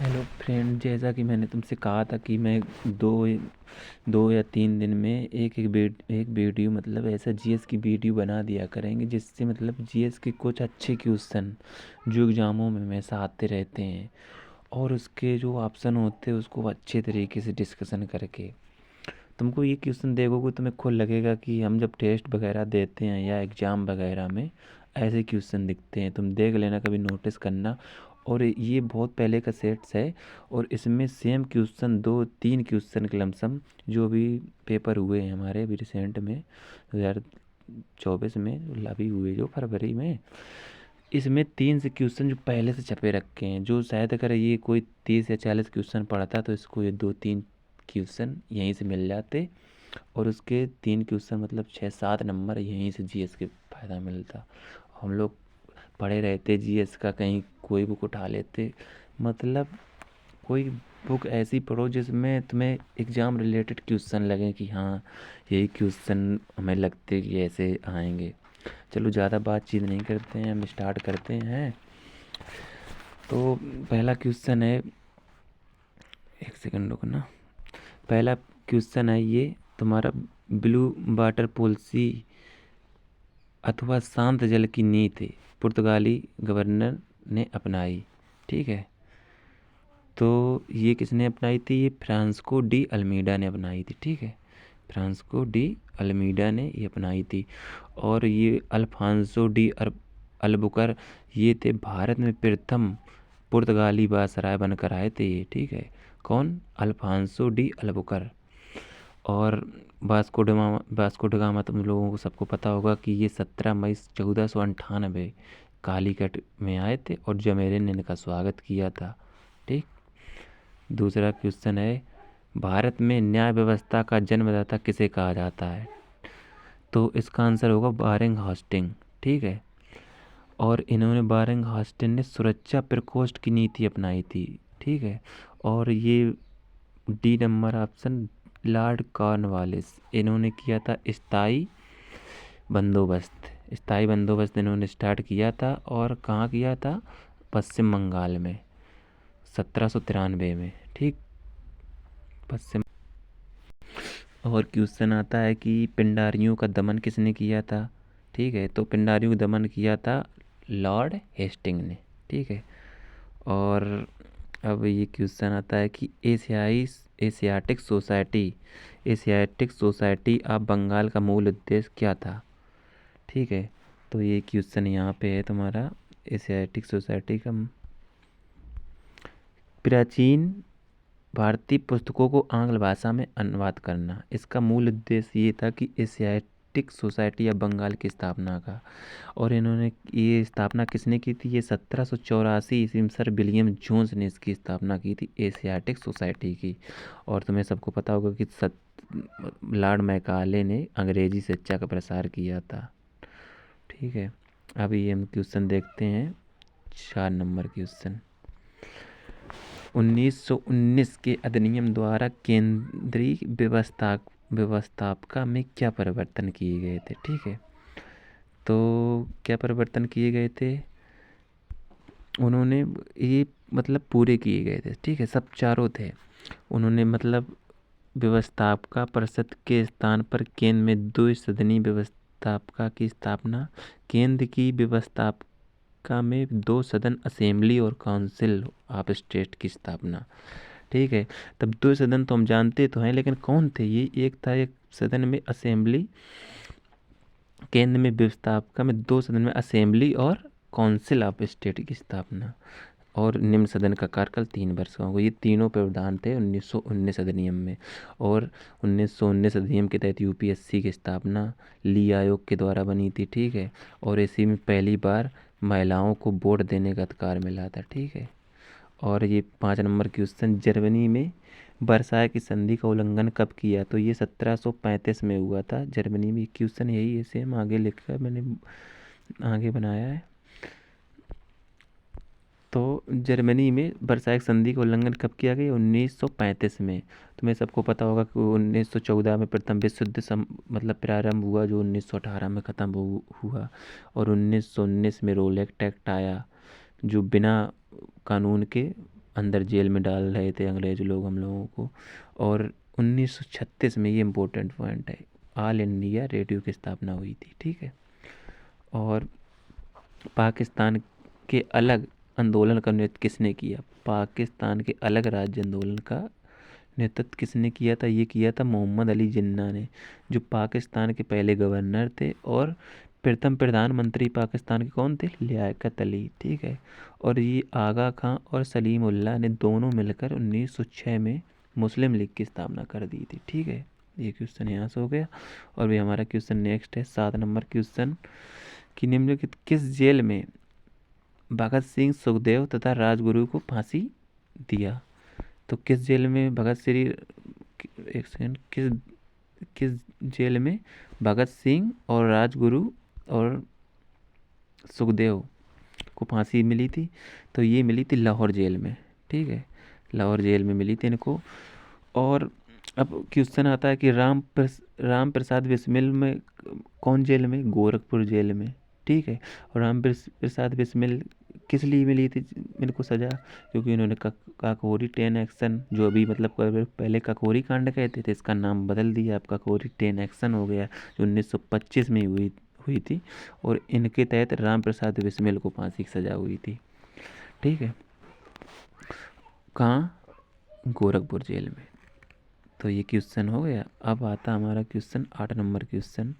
Hello friend, जैसा कि मैंने तुमसे कहा था कि मैं दो 2 या 3 दिन में एक वीडियो मतलब ऐसा जीएस की वीडियो बना दिया करेंगे, जिससे मतलब जीएस के कुछ अच्छे क्वेश्चन जो एग्ज़ामों में हमेशा आते रहते हैं और उसके जो ऑप्शन होते हैं उसको अच्छे तरीके से डिस्कशन करके तुमको ये क्वेश्चन देखोगे तुम्हें खुद लगेगा कि हम जब टेस्ट वगैरह देते हैं या एग्ज़ाम वगैरह में ऐसे क्वेश्चन दिखते हैं। तुम देख लेना, कभी नोटिस करना। और ये बहुत पहले का सेट्स है और इसमें सेम क्वेश्चन 2-3 क्वेश्चन के लमसम जो भी पेपर हुए हैं हमारे अभी रिसेंट में 2024 में अभी हुए जो फरवरी में, इसमें 3 से क्वेश्चन जो पहले से छपे रखे हैं, जो शायद अगर ये कोई 30 या 40 क्वेश्चन पढ़ता तो इसको ये 2-3 क्वेश्चन यहीं से मिल जाते और उसके 3 क्वेश्चन मतलब 6-7 नंबर यहीं से जीएस के फ़ायदा मिलता। हम लोग पढ़े रहते जीएस का, कहीं कोई बुक उठा लेते। मतलब कोई बुक ऐसी पढ़ो जिसमें तुम्हें एग्ज़ाम रिलेटेड क्वेश्चन लगे कि हाँ यही क्वेश्चन हमें लगते कि ऐसे आएंगे। चलो ज़्यादा बातचीत नहीं करते हैं, हम स्टार्ट करते हैं। तो पहला क्वेश्चन है, एक सेकंड रुकना। पहला क्वेश्चन है ये तुम्हारा, ब्लू वाटर पॉलिसी अथवा शांत जल की नीति पुर्तगाली गवर्नर ने अपनाई। ठीक है, तो ये किसने अपनाई थी? ये फ्रांसिस्को डी अल्मीडा ने अपनाई थी। ठीक है, फ्रांसिस्को डी अल्मीडा ने ये अपनाई थी। और ये अल्फांसो डी अल्बुकर ये थे भारत में प्रथम पुर्तगाली वायसराय बनकर आए थे ये। ठीक है, कौन? Alfonso de Albuquerque. और वास्को ड गामा तुम लोगों को सबको पता होगा कि ये 17 मई 1498 कालीकट में आए थे और जमेरिन ने इनका स्वागत किया था। ठीक। दूसरा क्वेश्चन है, भारत में न्याय व्यवस्था का जन्मदाता किसे कहा जाता है? तो इसका आंसर होगा बारिंग हास्टिंग। ठीक है, और इन्होंने बारिंग हास्टिंग ने सुरक्षा प्रकोष्ठ की नीति अपनाई थी। ठीक है, और ये D number option Lord Cornwallis, इन्होंने किया था स्थाई बंदोबस्त इन्होंने स्टार्ट किया था। और कहाँ किया था? पश्चिम बंगाल में 1793 में। ठीक, पश्चिम। और क्वेश्चन आता है कि पिंडारियों का दमन किसने किया था? ठीक है, तो पिंडारियों का दमन किया था लॉर्ड हेस्टिंग ने। ठीक है, और अब ये क्वेश्चन आता है कि Asiatic Society Asiatic Society of Bengal का मूल उद्देश्य क्या था? ठीक है, तो ये क्वेश्चन यहाँ पे है तुम्हारा, एशियाटिक सोसाइटी का प्राचीन भारतीय पुस्तकों को आंग्ल भाषा में अनुवाद करना। इसका मूल उद्देश्य ये था कि एशियाटिक सोसाइटी ऑफ बंगाल की स्थापना का। और इन्होंने ये स्थापना किसने की थी? ये 1784 ईस्वी में सर विलियम जोन्स ने इसकी स्थापना की थी, एशियाटिक सोसाइटी की। और तुम्हें सबको पता होगा कि लॉर्ड मैकाले ने अंग्रेजी शिक्षा का प्रसार किया था। ठीक है, अभी हम क्वेश्चन देखते हैं, 4 नंबर क्वेश्चन। 1919 के अधिनियम द्वारा केंद्रीय व्यवस्थापिका में क्या परिवर्तन किए गए थे? ठीक है, तो क्या परिवर्तन किए गए थे? उन्होंने ये मतलब पूरे किए गए थे। ठीक है, सब चारों थे। उन्होंने मतलब व्यवस्थापिका परिषद के स्थान पर केंद्र में 2 सदनी व्यवस्थापिका की स्थापना, केंद्र की व्यवस्थापिका में 2 सदन असेंबली और काउंसिल ऑफ स्टेट की स्थापना। ठीक है, तब 2 सदन तो हम जानते तो हैं, लेकिन कौन थे ये? एक था एक सदन में असेंबली, केंद्र में व्यवस्थापिका में 2 सदन में असेंबली और काउंसिल ऑफ स्टेट की स्थापना। और निम्न सदन का कार्यकाल 3 वर्ष का होगा। ये तीनों प्रावधान थे 1919 अधिनियम में। और 1919 अधिनियम के तहत यूपीएससी की स्थापना ली आयोग के द्वारा बनी थी। ठीक है, और इसी में पहली बार महिलाओं को वोट देने का अधिकार मिला था। ठीक है, और ये 5 नंबर क्वेश्चन, जर्मनी में वर्साय की संधि का उल्लंघन कब किया? तो ये 1735 में हुआ था जर्मनी में। क्वेश्चन यही है, सेम आगे लिखकर मैंने आगे बनाया है। तो जर्मनी में वर्साई संधि का उल्लंघन कब किया गया? 1935 में। तुम्हें सबको पता होगा कि 1914 में प्रथम विश्व युद्ध मतलब प्रारंभ हुआ, जो 1918 में ख़त्म हुआ। और 1919 में रोलेक्ट एक्ट आया, जो बिना कानून के अंदर जेल में डाल रहे थे अंग्रेज लोग हम लोगों को। और 1936 में, ये इम्पोर्टेंट पॉइंट है, ऑल इंडिया रेडियो की स्थापना हुई थी। ठीक है। और पाकिस्तान के अलग आंदोलन का नेतृत्व किसने किया? पाकिस्तान के अलग राज्य आंदोलन का नेतृत्व किसने किया था? ये किया था मोहम्मद अली जिन्ना ने, जो पाकिस्तान के पहले गवर्नर थे और प्रथम प्रधानमंत्री पाकिस्तान के कौन थे? लियाकत अली। ठीक है। और ये आगा खां और सलीम उल्लाह ने दोनों मिलकर 1906 में मुस्लिम लीग की स्थापना कर दी थी। ठीक है। ये क्वेश्चन यहाँ से हो गया। और भी हमारा क्वेश्चन नेक्स्ट है 7 नंबर क्वेश्चन, कि निम्नलिखित किस जेल में भगत सिंह, सुखदेव तथा राजगुरु को फांसी दिया? तो किस जेल में भगत श्री, एक सेकंड, किस किस जेल में भगत सिंह और राजगुरु और सुखदेव को फांसी मिली थी? तो ये मिली थी लाहौर जेल में। ठीक है। लाहौर जेल में मिली थी इनको। और अब क्वेश्चन आता है कि राम प्रसाद बिस्मिल में कौन जेल में? गोरखपुर जेल में। ठीक है। और राम प्रसाद बिस्मिल किस लिए मिली थी इनको सज़ा? क्योंकि इन्होंने काकोरी 10 एक्शन, जो अभी मतलब पहले काकोरी कांड कहते थे, इसका नाम बदल दिया, अब काकोरी 10 एक्शन हो गया, जो 1925 में हुई हुई थी। और इनके तहत राम प्रसाद बिस्मिल को फांसी की सज़ा हुई थी। ठीक है। कहाँ? गोरखपुर जेल में। तो ये क्वेश्चन हो गया। अब आता हमारा question 8 number question.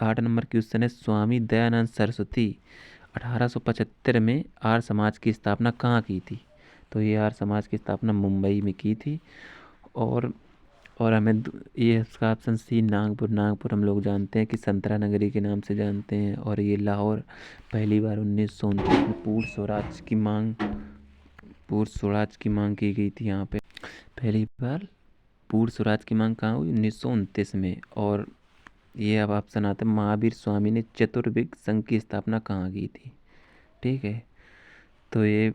8 number question है, स्वामी दयानंद सरस्वती 1875 में आर्य समाज की स्थापना कहाँ की थी? तो ये आर्य समाज की स्थापना मुंबई में की थी। और हमें ये इसका ऑप्शन सी, नागपुर। नागपुर हम लोग जानते हैं कि संतरा नगरी के नाम से जानते हैं। और ये लाहौर पहली बार 1929 में पूर्ण स्वराज की मांग की गई थी यहाँ पे पहली बार। पूर्ण स्वराज की मांग कहाँ हुई? 1929 में। और ये अब ऑप्शन आता है, महावीर स्वामी ने चतुर्विग संघ की स्थापना कहाँ की थी? ठीक है। तो ये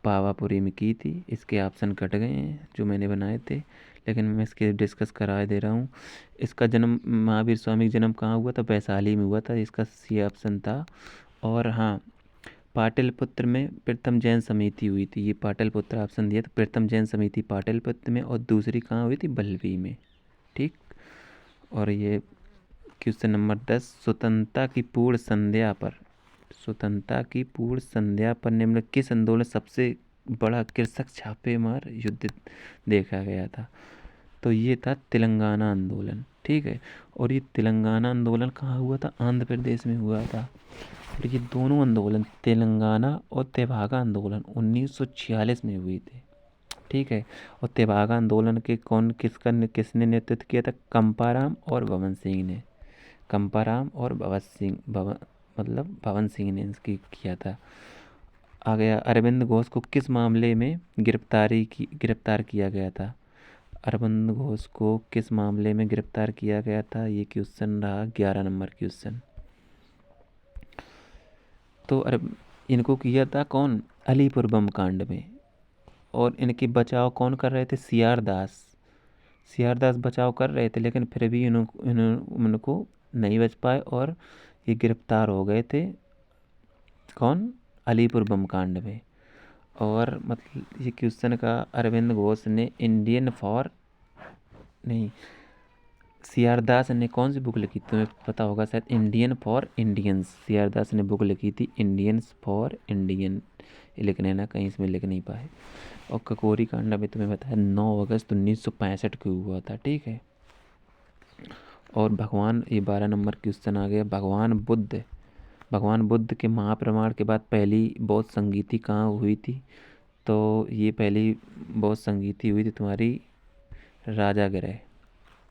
पावापुरी में की थी। इसके ऑप्शन कट गए हैं जो मैंने बनाए थे, लेकिन मैं इसके डिस्कस करा दे रहा हूँ। इसका जन्म, महावीर स्वामी का जन्म कहाँ हुआ था? वैशाली में हुआ था। इसका सी ऑप्शन था। और हाँ, पाटलिपुत्र में प्रथम जैन समिति हुई थी। ये पाटलिपुत्र ऑप्शन दिया था। प्रथम जैन समिति पाटलिपुत्र में, और दूसरी कहाँ हुई थी? बल्लवी में। ठीक। और ये क्वेश्चन नंबर 10, स्वतंत्रता की पूर्ण संध्या पर निम्न किस आंदोलन सबसे बड़ा कृषक छापेमार युद्ध देखा गया था? तो ये था तेलंगाना आंदोलन। ठीक है। और ये तेलंगाना आंदोलन कहाँ हुआ था? आंध्र प्रदेश में हुआ था। और ये दोनों आंदोलन, तेलंगाना और तेभागा आंदोलन, 1946 में हुए थे। ठीक है। और तेभागा आंदोलन के किसने नेतृत्व किया था? कंपाराम और भवन सिंह ने। कंपाराम और भवन सिंह ने इसकी किया था। आ गया, अरविंद घोष को किस मामले में गिरफ्तार किया गया था? अरविंद घोष को किस मामले में गिरफ्तार किया गया था? ये क्वेश्चन रहा 11 नंबर क्वेश्चन। तो इनको किया था कौन? अलीपुर बम कांड में। और इनकी बचाव कौन कर रहे थे? सीआर दास बचाव कर रहे थे, लेकिन फिर भी उनको नहीं बच पाए और ये गिरफ्तार हो गए थे। कौन? अलीपुर बम कांड में। और मतलब ये क्वेश्चन का, अरविंद घोष ने सीआर दास ने कौन सी बुक लिखी? तुम्हें पता होगा शायद, इंडियन फॉर इंडियंस। सीआर दास ने बुक लिखी थी इंडियंस फॉर इंडियन। ये लिखने ना, कहीं इसमें लिख नहीं पाए। और ककोरी कांड में तुम्हें पता है 9 अगस्त 1965 को हुआ था। ठीक है। और ये 12 नंबर क्वेश्चन आ गया, भगवान बुद्ध के महाप्रमाण के बाद पहली बौद्ध संगीति कहाँ हुई थी? तो ये पहली बौद्ध संगीति हुई थी तुम्हारी राजागृह।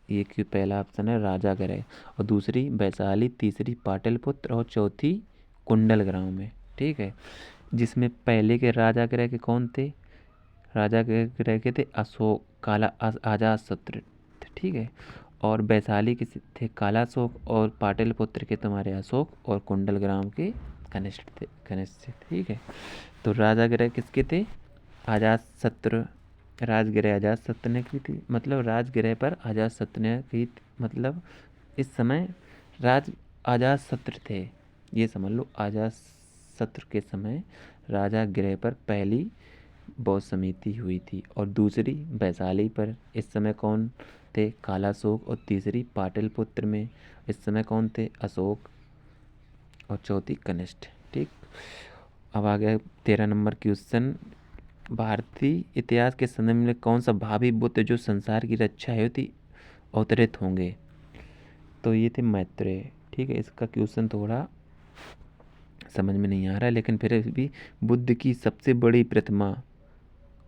ये क्यों पहला ऑप्शन है राजागृह। और दूसरी वैशाली, तीसरी पाटलिपुत्र और चौथी कुंडलग्राम में। ठीक है। जिसमें पहले के राजागृह के कौन थे? राजागृह के थे अशोक, आजाद शत्रु। ठीक है। और वैशाली के थे कालाशोक, और पाटलिपुत्र के तुम्हारे अशोक, और कुंडलग्राम के कनिष्ठ थे। ठीक है। तो राजागृह किसके थे? आजाद शत्रु। राजगृह आजाद शत्रु ने की थी, मतलब राजगृह पर आजाद शत्रु ने की मतलब इस समय आजाद शत्रु थे, ये समझ लो। आजाद शत्रु के समय राजागृह पर पहली बौद्ध समिति हुई थी। और दूसरी वैशाली पर इस समय कौन थे? कालाशोक। और तीसरी पाटलिपुत्र में इस समय कौन थे? अशोक। और चौथी कनिष्ठ। ठीक। अब आ गया 13 नंबर क्वेश्चन। भारतीय इतिहास के समय में कौन सा भावी बुद्ध जो संसार की रक्षा हेतु अवतरित होंगे? तो ये थे मैत्रेय। ठीक है, इसका क्वेश्चन थोड़ा समझ में नहीं आ रहा है, लेकिन फिर भी बुद्ध की सबसे बड़ी प्रतिमा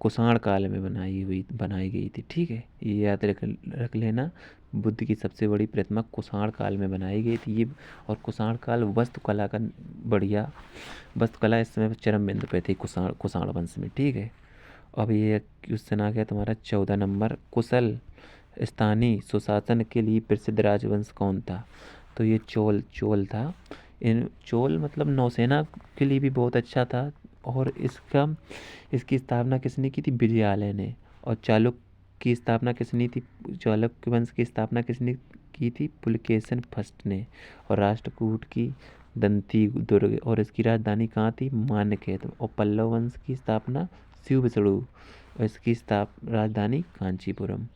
कुषाण काल में बनाई गई थी। ठीक है, ये याद रख लेना। बुद्ध की सबसे बड़ी प्रतिमा कुषाण काल में बनाई गई थी ये। और कुषाण काल वास्तुकला का बढ़िया, वास्तुकला इस समय चरम बिंदु पे थी कुषाण वंश में। ठीक है। अब ये क्वेश्चन आ गया तुम्हारा 14 नंबर। कुशल स्थानीय सुशासन के लिए प्रसिद्ध राजवंश कौन था? तो ये चोल था। इन चोल मतलब नौसेना के लिए भी बहुत अच्छा था। और इसकी स्थापना किसने की थी? विजयालय ने। और चालुक्य की स्थापना किसने थी? चालुक्य वंश की स्थापना किसने की थी? पुलकेशन फर्स्ट ने। और राष्ट्रकूट की दंती दुर्ग, और इसकी राजधानी कहाँ थी? मान्यखेत। और पल्लव वंश की स्थापना शिव विष्णु, और इसकी राजधानी कांचीपुरम।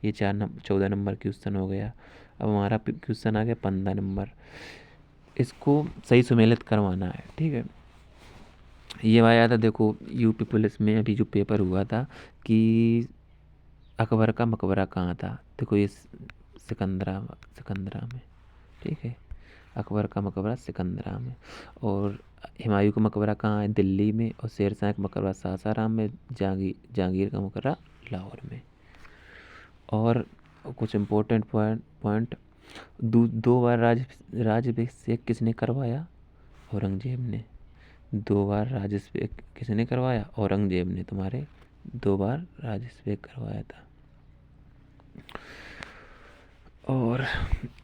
ये 14 नंबर क्वेश्चन हो गया। अब हमारा क्वेश्चन आ गया 15 नंबर। इसको सही सुमेलित करवाना है। ठीक है, ये आया था, देखो यूपी पुलिस में अभी जो पेपर हुआ था कि अकबर का मकबरा कहाँ था। देखो ये सिकंदरा में। ठीक है, अकबर का मकबरा सिकंदरा में। और हुमायूं का मकबरा कहाँ है? दिल्ली में। और शेरशाह का मकबरा सासाराम में। जहांगीर का मकबरा लाहौर में। और कुछ इम्पोर्टेंट पॉइंट। दो बार राज्याभिषेक किसने करवाया? औरंगजेब ने। 2 बार राज्याभिषेक किसने करवाया? औरंगजेब ने तुम्हारे 2 बार राज्याभिषेक करवाया था। और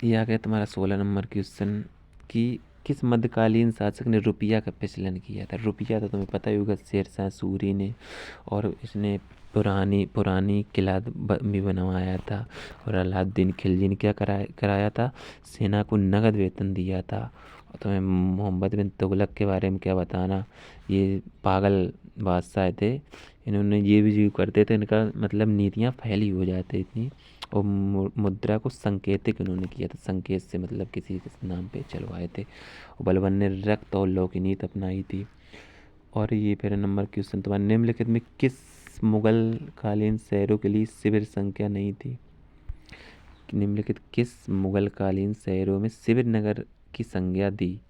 ये आ गया तुम्हारा 16 नंबर क्वेश्चन कि किस मध्यकालीन शासक ने रुपया का प्रचलन किया था? रुपया तो तुम्हें पता ही होगा, शेरशाह सूरी ने। और इसने पुरानी किला भी बनवाया था। और अलाउद्दीन खिलजी ने क्या कराया था? सेना को नगद वेतन दिया था। और तुम्हें मोहम्मद बिन तुगलक के बारे में क्या बताना? ये पागल बादशाह थे। इन्होंने ये भी जो करते थे, इनका मतलब नीतियाँ फैली हो जाती इतनी। और मुद्रा को संकेतिक उन्होंने किया था। संकेत से मतलब किसी के नाम पे चलवाए थे। बलबन ने रक्त और लौ की नीति अपनाई थी। और ये फिर नंबर क्वेश्चन तुम्हारा, निम्नलिखित में किस मुगल कालीन शहरों के लिए शिविर संख्या नहीं थी? निम्नलिखित किस मुगल कालीन शहरों में शिविर नगर की संज्ञा दी?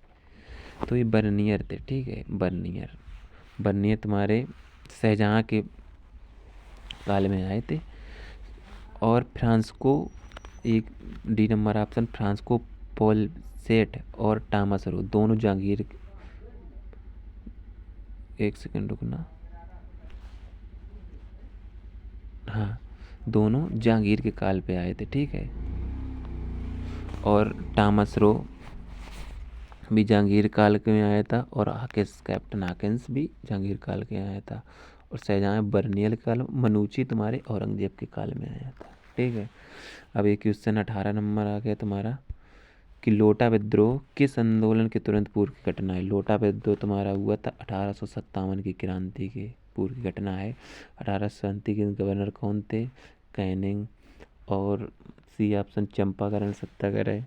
तो ये बर्नियर थे। ठीक है, बर्नियर तुम्हारे शाहजहाँ के काल में आए थे। और फ्रांसिस्को, एक डी नंबर ऑप्शन, फ्रांसिस्को पोलसेट और टॉमस रो दोनों जहांगीर, एक सेकंड रुकना, हाँ, दोनों जहांगीर के काल पे आए थे। ठीक है। और टॉमस रो भी जहांगीर काल के में आया था। और कैप्टन हाकिंस भी जहांगीर काल के आया था। और शाहजहाँ बर्नियल काल, मनुची तुम्हारे औरंगजेब के काल में आया था। ठीक है। अब ये क्वेश्चन 18 नंबर आ गया तुम्हारा कि लोटा विद्रोह किस आंदोलन के तुरंत पूर्व की घटना है? लोटा विद्रोह तुम्हारा हुआ था 1857 की क्रांति के पूर्व की घटना है। 1837 के गवर्नर कौन थे? कैनिंग। और सी ऑप्शन चंपारण सत्याग्रह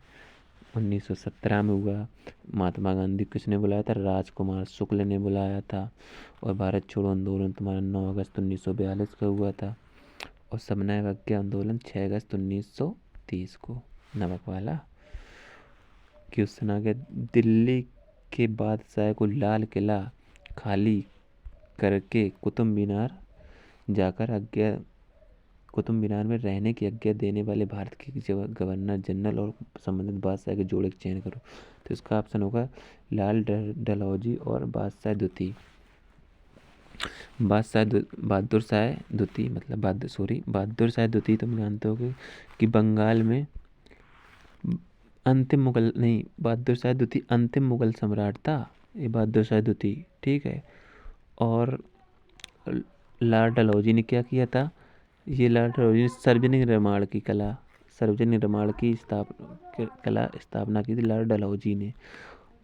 1917 में हुआ। महात्मा गांधी किसने बुलाया था? राजकुमार शुक्ल ने बुलाया था। और भारत छोड़ो आंदोलन तुम्हारा 9 अगस्त 1942 का हुआ था। और समन्वय अवज्ञा आंदोलन 6 अगस्त 1930 को, नमक वाला। क्वेश्चन आ गया, दिल्ली के बादशाह को लाल किला खाली करके कुतुब मीनार में रहने की आज्ञा देने वाले भारत के गवर्नर जनरल और संबंधित बादशाह के जोड़े का चयन करो। तो इसका ऑप्शन होगा लाल डलहौजी और बादशाह द्वितीय। बहादुर शाह द्वितीय, मतलब बहादुर शाह द्वितीय तुम जानते हो कि बंगाल में अंतिम मुगल नहीं, बहादुर शाह द्वितीय अंतिम मुगल सम्राट था। ये बहादुर शाह द्वितीय। ठीक है। और लॉर्ड डलहौजी ने क्या किया था? ये लॉर्ड डलहौजी ने सार्वजनिक निर्माण की स्थापना की थी लॉर्ड डलहौजी ने।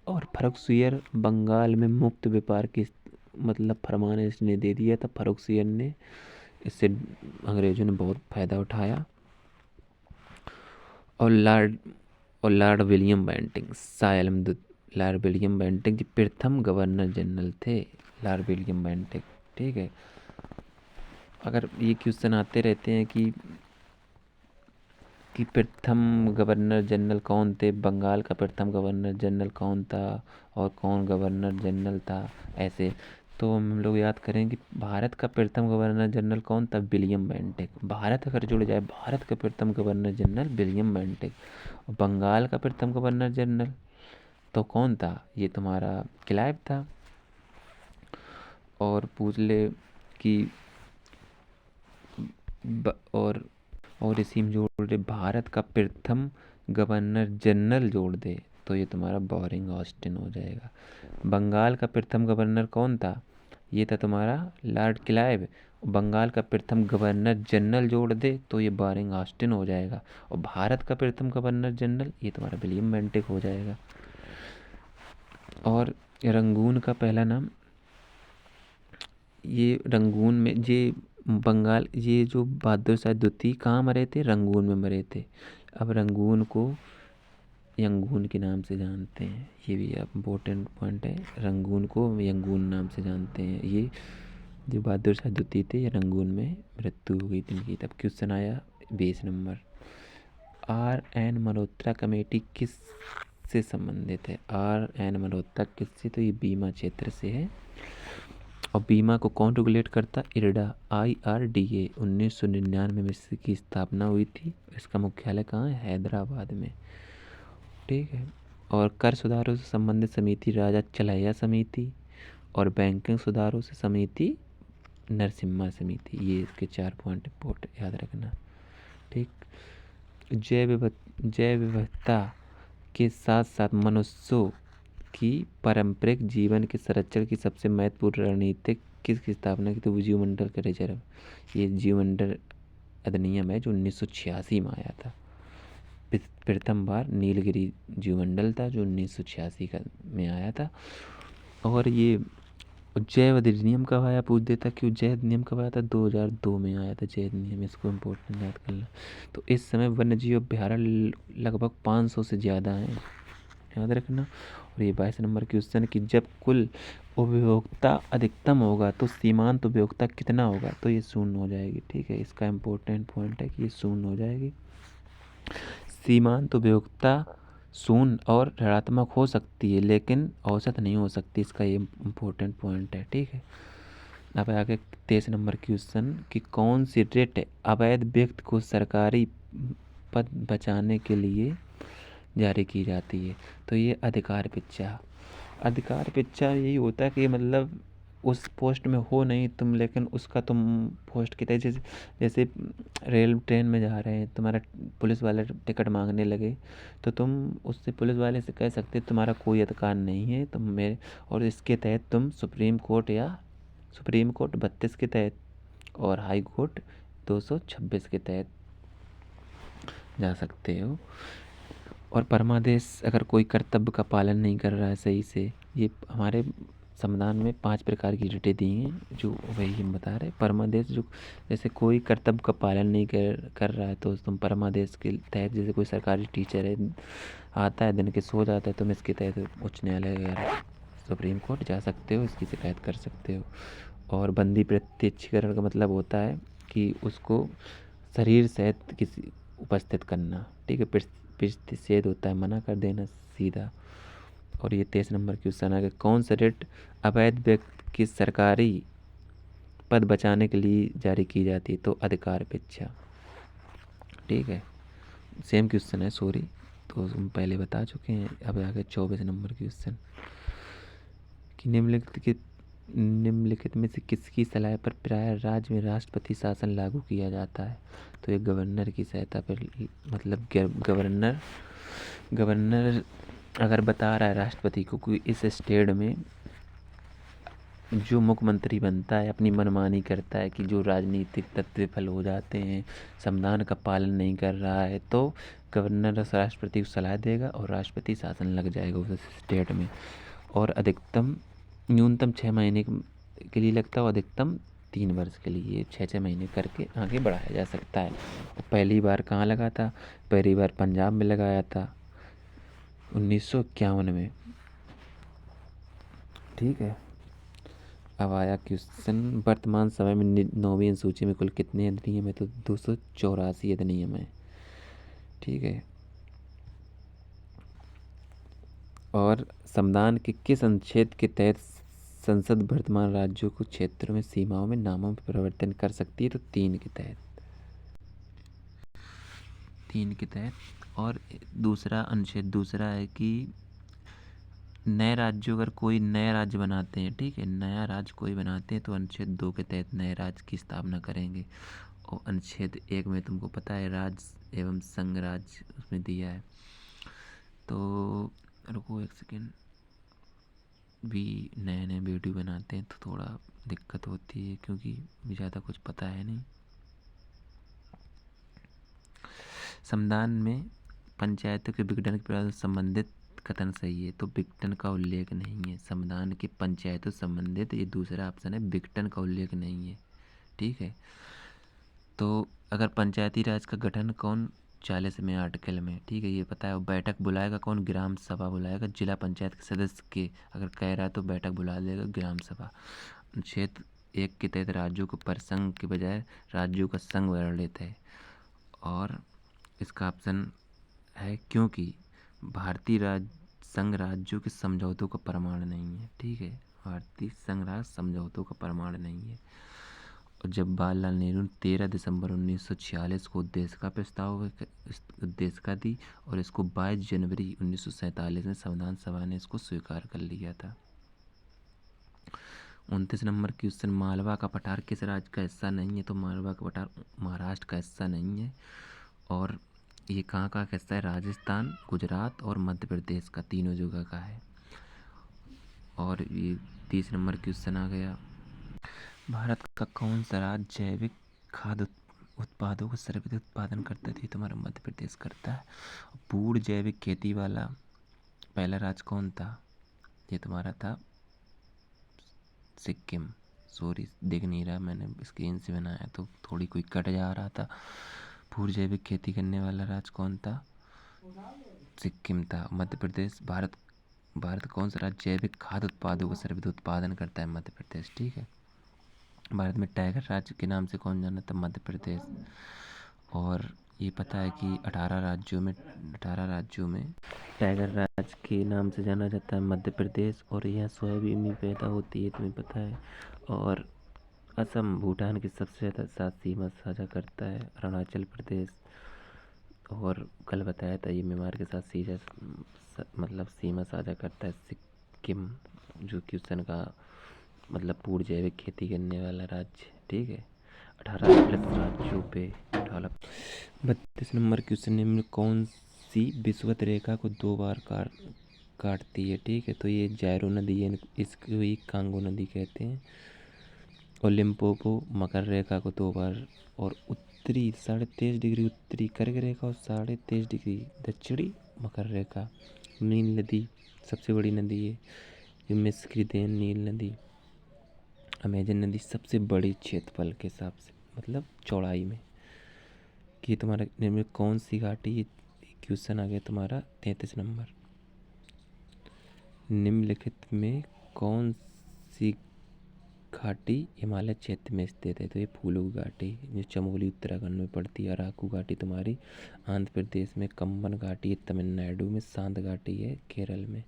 और फर्रुखसियर बंगाल में मुक्त व्यापार की मतलब फरमान इसने दे दिया था, फर्रुखसियन ने। इससे अंग्रेज़ों ने बहुत फ़ायदा उठाया। और Lord William Bentinck, Shah Alam Lord William Bentinck जी प्रथम गवर्नर जनरल थे, लॉर्ड विलियम बेंटिक। ठीक है, अगर ये क्वेश्चन आते रहते हैं कि प्रथम गवर्नर जनरल कौन थे, बंगाल का प्रथम गवर्नर जनरल कौन था और कौन गवर्नर जनरल था, ऐसे तो हम लोग याद करें कि भारत का प्रथम गवर्नर जनरल कौन था, विलियम बेंटिक। भारत अगर जुड़ जाए, भारत का प्रथम गवर्नर जनरल विलियम बेंटिक। और बंगाल का प्रथम गवर्नर जनरल तो कौन था, ये तुम्हारा क्लाइव था। और पूछ ले कि और इसी में जोड़ दे भारत का प्रथम गवर्नर जनरल जोड़ दे तो ये तुम्हारा बोरिंग ऑस्टिन हो जाएगा। बंगाल का प्रथम गवर्नर कौन था, ये था तुम्हारा लॉर्ड क्लाइव। बंगाल का प्रथम गवर्नर जनरल जोड़ दे तो ये बोरिंग ऑस्टिन हो जाएगा। और भारत का प्रथम गवर्नर जनरल ये तुम्हारा विलियम बेंटिक हो जाएगा। और रंगून का पहला नाम, ये रंगून में ये बंगाल, ये जो बहादुर शाह द्वितीय कहाँ मरे थे, रंगून में मरे थे। अब रंगून को यंगून के नाम से जानते हैं, ये भी इम्पोर्टेंट पॉइंट है। रंगून को यंगून नाम से जानते हैं। ये जो बहादुर शाह द्वितीय थे, ये रंगून में मृत्यु हो गई थी इनकी। तब क्वेश्चन आया 20 नंबर, R.N. मल्होत्रा कमेटी किस से संबंधित है। R.N. मल्होत्रा किससे, तो ये बीमा क्षेत्र से है। और बीमा को कौन रेगुलेट करता, IRDA, IRDA 1999 में इसकी स्थापना हुई थी। इसका मुख्यालय कहाँ है, हैदराबाद में। ठीक है, और कर सुधारों से संबंधित समिति राजा चलैया समिति, और बैंकिंग सुधारों से समिति नरसिम्हा समिति। ये इसके 4 पॉइंट इम्पोर्टेंट याद रखना। ठीक, जैव विविधता के साथ साथ मनुष्यों की पारंपरिक जीवन के संरक्षण की सबसे महत्वपूर्ण रणनीति किसकी स्थापना की, तो जीवमंडल का रिजर्व। ये जीवमंडल अधिनियम है जो 1986 में आया था। प्रथम बार नीलगिरी जीवमंडल था जो 1986 का में आया था। और ये जैव अधिनियम कब आया, पूछ देता कि जैव अधिनियम कब आया था, 2002 में आया था जैव अधिनियम। इसको इम्पोर्टेंट याद करना। तो इस समय वन्यजीव अभ्यारण्य लगभग 500 से ज़्यादा हैं, याद रखना। और ये 22 नंबर क्वेश्चन कि जब कुल उपभोक्ता अधिकतम होगा तो सीमांत उपभोक्ता कितना होगा, तो ये 0 हो जाएगी। ठीक है, इसका इम्पोर्टेंट पॉइंट है कि ये 0 हो जाएगी। सीमांत उपभोक्ता 0 और ऋणात्मक हो सकती है लेकिन औसत नहीं हो सकती, इसका ये इम्पोर्टेंट पॉइंट है। ठीक है, अब आगे 23 नंबर क्वेश्चन कि कौन सी रिट अवैध व्यक्ति को सरकारी पद बचाने के लिए जारी की जाती है, तो ये अधिकार पिच्छा। अधिकार पिच्छा यही होता है कि मतलब उस पोस्ट में हो नहीं तुम, लेकिन उसका तुम पोस्ट की तरह, जैसे रेल ट्रेन में जा रहे हैं, तुम्हारा पुलिस वाले टिकट मांगने लगे तो तुम उससे पुलिस वाले से कह सकते तुम्हारा कोई अधिकार नहीं है तुम मेरे, और इसके तहत तुम सुप्रीम कोर्ट 32 के तहत और हाई कोर्ट 226 के तहत जा सकते हो। और परमादेश, अगर कोई कर्तव्य का पालन नहीं कर रहा है सही से, ये हमारे संविधान में 5 प्रकार की रिटें दी हैं जो वही हम बता रहे। परमादेश जो जैसे कोई कर्तव्य का पालन नहीं कर रहा है तो तुम परमादेश के तहत, जैसे कोई सरकारी टीचर है आता है दिन के सो जाता है, तुम इसके तहत उच्च न्यायालय या सुप्रीम कोर्ट जा सकते हो, इसकी शिकायत कर सकते हो। और बंदी प्रत्यक्षीकरण का मतलब होता है कि उसको शरीर सहित किसी उपस्थित करना। ठीक है, प्रतिषेध होता है मना कर देना सीधा। और ये 23 नंबर क्वेश्चन है कि कौन सा रिट अवैध व्यक्ति की सरकारी पद बचाने के लिए जारी की जाती है, तो अधिकार पिच्छा। ठीक है, सेम क्वेश्चन है, सॉरी, तो हम पहले बता चुके हैं। अब आगे 24 नंबर क्वेश्चन कि निम्नलिखित में से किसकी सलाह पर प्राय राज्य में राष्ट्रपति शासन लागू किया जाता है, तो ये गवर्नर की सहायता पर, मतलब गवर्नर अगर बता रहा है राष्ट्रपति को कि इस स्टेट में जो मुख्यमंत्री बनता है अपनी मनमानी करता है, कि जो राजनीतिक तत्व विफल हो जाते हैं, संविधान का पालन नहीं कर रहा है, तो गवर्नर राष्ट्रपति को सलाह देगा और राष्ट्रपति शासन लग जाएगा उस स्टेट में। और न्यूनतम 6 महीने के लिए लगता है और अधिकतम 3 वर्ष के लिए 6-6 महीने करके आगे बढ़ाया जा सकता है। और पहली बार कहाँ लगा था? पहली बार पंजाब में लगाया था 1951 में। ठीक है, अब आया क्वेश्चन, वर्तमान समय में 9वीं अनुसूची में कुल कितने अधिनियम है? तो 284 अधिनियम है। ठीक है, और संविधान के किस अनुच्छेद के तहत संसद वर्तमान राज्यों को क्षेत्रों में सीमाओं में नामों में परिवर्तन कर सकती है? तो 3 के तहत, 3 के तहत। और दूसरा अनुच्छेद दूसरा है कि नए राज्यों, अगर कोई नया राज्य बनाते हैं, ठीक है, नया राज्य कोई बनाते हैं तो अनुच्छेद 2 के तहत नए राज्य की स्थापना करेंगे। और अनुच्छेद 1 में तुमको पता है राज्य एवं संघ राज्य उसमें दिया है। तो रुको एक सेकेंड, भी नए नए वीडियो बनाते हैं तो थोड़ा दिक्कत होती है क्योंकि मुझे ज़्यादा कुछ पता है नहीं। संविधान में पंचायतों के विघटन के प्रयास से संबंधित कथन सही है, तो विघटन का उल्लेख नहीं है। संविधान के पंचायतों संबंधित, ये दूसरा ऑप्शन है, विघटन का उल्लेख नहीं है। ठीक है, तो अगर पंचायती राज का गठन कौन? 40वें आर्टिकल में। ठीक है, ये पता है। बैठक बुलाएगा कौन? ग्राम सभा बुलाएगा। जिला पंचायत के सदस्य के अगर कह रहा है तो बैठक बुला लेगा ग्राम सभा। अनुच्छेद 1 के तहत राज्यों को परिसंघ के बजाय राज्यों का संघ बना लेता है। और इसका ऑप्शन है क्योंकि भारतीय संघ राज्यों के समझौतों का प्रमाण नहीं है। ठीक है, भारतीय संघ राज्य समझौतों का प्रमाण नहीं है। और जवाहरलाल नेहरू ने 13 दिसंबर 1946 को उद्देश्य का दी और इसको 22 जनवरी 1947 में संविधान सभा ने इसको स्वीकार कर लिया था। 29 नंबर क्वेश्चन, मालवा का पठार किस राज्य का हिस्सा नहीं है? तो मालवा का पठार महाराष्ट्र का हिस्सा नहीं है। और ये कहाँ का हिस्सा है? राजस्थान, गुजरात और मध्य प्रदेश का, तीनों जगह का है। और ये 30 नंबर क्वेश्चन आ गया, भारत का कौन सा राज्य जैविक खाद्य उत्पादों का सर्वाधिक उत्पादन करता है? तुम्हारा मध्य प्रदेश करता है। पूर्ण जैविक खेती वाला पहला राज्य कौन था? ये तुम्हारा था सिक्किम। सॉरी, दिख नहीं रहा, मैंने स्क्रीन से बनाया तो थोड़ी कोई कट जा रहा था। पूर्ण जैविक खेती करने वाला राज्य कौन था? सिक्किम था। मध्य प्रदेश, भारत कौन सा राज्य जैविक खाद्य उत्पादों का सर्वाधिक उत्पादन करता है? मध्य प्रदेश। ठीक है, भारत में टाइगर राज्य के नाम से कौन जाना था? मध्य प्रदेश। और ये पता है कि 18 राज्यों में टाइगर राज्य के नाम से जाना जाता है मध्य प्रदेश। और यहाँ सोयाबीन भी पैदा होती है, तुम्हें पता है। और असम भूटान के सबसे ज़्यादा साथ सीमा साझा करता है अरुणाचल प्रदेश। और कल बताया था ये म्यांमार के साथ मतलब सीमा साझा करता है सिक्किम, जो क्वेश्चन का मतलब पूर्ण जैविक खेती करने वाला राज्य। ठीक है, 18 प्लस राज्यों पे 18। 32 नंबर क्वेश्चन, निम्न कौन सी विषुवत रेखा को 2 बार काटती है? ठीक है, तो ये जायरो नदी है, इसको ही कांगो नदी कहते हैं। और लिम्पोपो मकर रेखा को 2 बार, और उत्तरी 23.5 डिग्री उत्तरी कर्क रेखा और 23.5 डिग्री दक्षिणी मकर रेखा। नील नदी सबसे बड़ी नदी है, जो मिस्र नील नदी। अमेजन नदी सबसे बड़ी क्षेत्रफल के हिसाब से, मतलब चौड़ाई में। कि तुम्हारा निम्न कौन सी घाटी, ये क्वेश्चन आ गया तुम्हारा 33 नंबर। निम्नलिखित में कौन सी घाटी हिमालय क्षेत्र में स्थित है? तो ये फूलू घाटी, जो चमोली उत्तराखंड में पड़ती है। अराकू घाटी तुम्हारी आंध्र प्रदेश में। कंबन घाटी तमिलनाडु में। शांत घाटी है केरल में।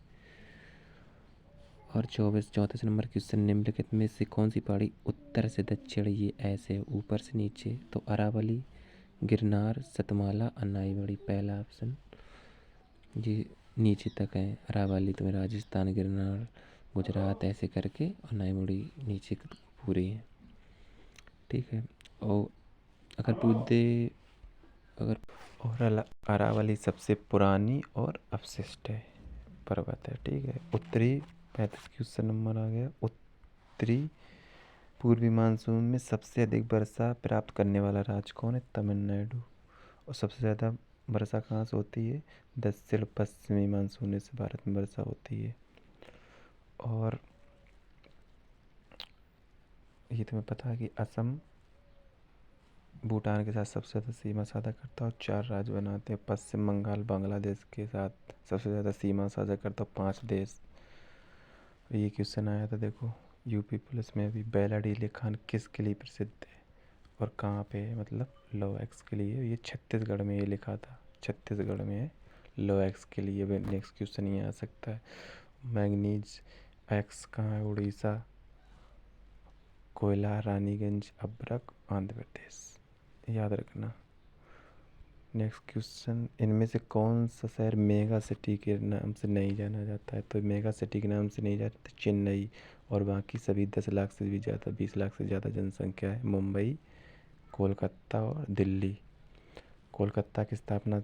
और 34 नंबर क्वेश्चन, निम्नलिखित में से कौन सी पहाड़ी उत्तर से दक्षिण ये ऐसे ऊपर से नीचे? तो अरावली, गिरनार, सतमाला, अनाईवड़ी। पहला ऑप्शन ये नीचे तक है। अरावली तुम्हें राजस्थान, गिरनार गुजरात ऐसे करके, और अनाईवड़ी नीचे पूरी है। ठीक है, और अगर पूछ दे और अरावली सबसे पुरानी और अवशिष्ट है पर्वत है। ठीक है, उत्तरी 35 क्वेश्चन नंबर आ गया, उत्तरी पूर्वी मानसून में सबसे अधिक वर्षा प्राप्त करने वाला राज्य कौन है? तमिलनाडु। और सबसे ज़्यादा वर्षा कहाँ से होती है? दक्षिण पश्चिमी मानसून से भारत में वर्षा होती है। और ये तुम्हें पता है कि असम भूटान के साथ सबसे ज़्यादा सीमा साझा करता है और 4 राज्य बनाते हैं। पश्चिम बंगाल बांग्लादेश के साथ सबसे ज़्यादा सीमा साझा करता है 5 देश। ये क्वेश्चन आया था देखो यूपी पुलिस में भी। बेलाडीले खान किसके लिए प्रसिद्ध है और कहाँ पे है, मतलब लो एक्स के लिए। ये छत्तीसगढ़ में ये लिखा था, छत्तीसगढ़ में है लो एक्स के लिए। नेक्स्ट क्वेश्चन ये आ सकता है मैंगनीज एक्स कहाँ है, उड़ीसा, कोयला रानीगंज, अभ्रक, आंध्र प्रदेश, याद रखना। नेक्स्ट क्वेश्चन, इनमें से कौन सा शहर मेगा सिटी के नाम से नहीं जाना जाता है। तो मेगा सिटी के नाम से नहीं जाता तो चेन्नई, और बाकी सभी 10 लाख से भी ज़्यादा 20 लाख से ज़्यादा जनसंख्या है मुंबई, कोलकाता और दिल्ली। कोलकाता की स्थापना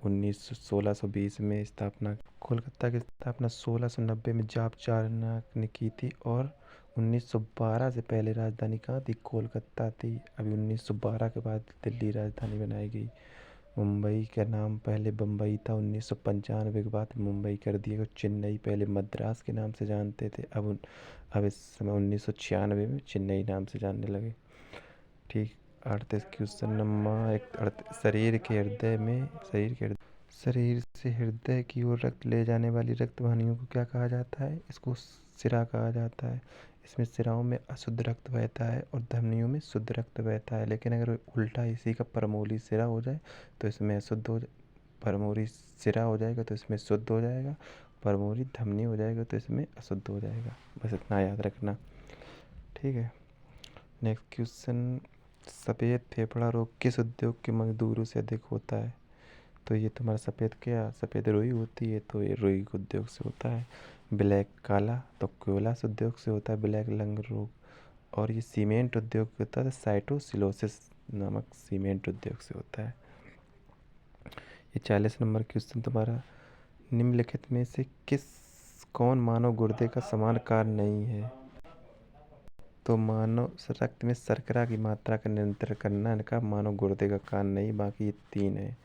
1620 में स्थापना, कोलकाता की स्थापना 1690 में जाप चारनाक ने की थी। और 1912 से पहले राजधानी कहाँ थी, कोलकाता थी। अभी 1912 के बाद दिल्ली राजधानी बनाई गई। मुंबई का नाम पहले बम्बई था, 1995 के बाद मुंबई कर दिया गया। चेन्नई पहले मद्रास के नाम से जानते थे, अब इस समय 1996 में चेन्नई नाम से जानने लगे। ठीक। 38 क्वेश्चन नंबर शरीर से हृदय की ओर रक्त ले जाने वाली रक्त वाहिनियों को क्या कहा जाता है, इसको सिरा कहा जाता है। इसमें सिराओं में अशुद्ध रक्त बहता है और धमनियों में शुद्ध रक्त बहता है। लेकिन अगर उल्टा इसी का परमोली सिरा हो जाए तो इसमें अशुद्ध हो परमोली सिरा हो जाएगा तो इसमें शुद्ध हो जाएगा, परमोली धमनी हो जाएगा तो इसमें अशुद्ध हो जाएगा। बस इतना याद रखना, ठीक है। नेक्स्ट क्वेश्चन, सफ़ेद फेफड़ा रोग किस उद्योग के मजदूरों से अधिक होता है। तो ये तुम्हारा सफ़ेद रुई होती है, तो ये रुई के उद्योग से होता है। ब्लैक काला तो कोयला उद्योग से होता है ब्लैक लंग रोग। और ये सीमेंट उद्योग होता है साइटोसिलोसिस नामक सीमेंट उद्योग से होता है। ये 40 नंबर क्वेश्चन तुम्हारा, निम्नलिखित में से कौन मानव गुर्दे का समान कार्य नहीं है। तो मानव रक्त में शर्करा की मात्रा का नियंत्रण करना इनका मानव गुर्दे का कार्य नहीं। बाकी ये 3 है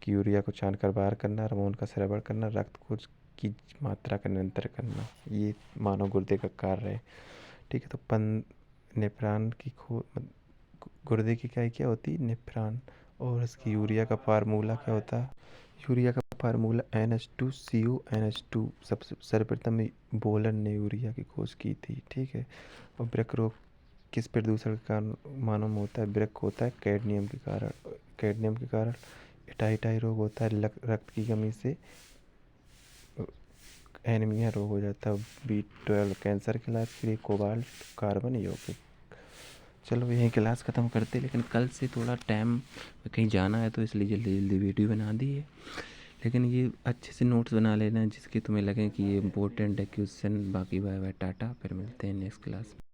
कि यूरिया को छानकर बाहर करना, हार्मोन का स्रावण करना, रक्त को की मात्रा का नियंत्रण करना, ये मानव गुर्दे का कार्य है। ठीक है। तो नेफ्रॉन की गुर्दे की इकाई क्या होती है, नेफ्रॉन। और इसकी यूरिया का फार्मूला क्या होता है, यूरिया का फार्मूला NH2CuNH2। सबसे सर्वप्रथम बोलन ने यूरिया की खोज की थी, ठीक है। और वृक्क रोग किस प्रदूषण के कारण मानव में होता है, वृक्क होता है कैडमियम के कारण। कैडमियम के कारण हेटाइटाई रोग होता है, रक्त की कमी से एनीमिया रोग हो जाता है। B12 कैंसर के इलाज के लिए कोबाल्ट कार्बन यौगिक। चलो यहीं क्लास ख़त्म करते, लेकिन कल से थोड़ा टाइम कहीं जाना है तो इसलिए जल्दी जल्दी वीडियो बना दी है। लेकिन ये अच्छे से नोट्स बना लेना जिसके तुम्हें लगे कि ये इम्पोर्टेंट है क्वेश्चन। बाकी बाय बाय टाटा, फिर मिलते हैं नेक्स्ट क्लास में।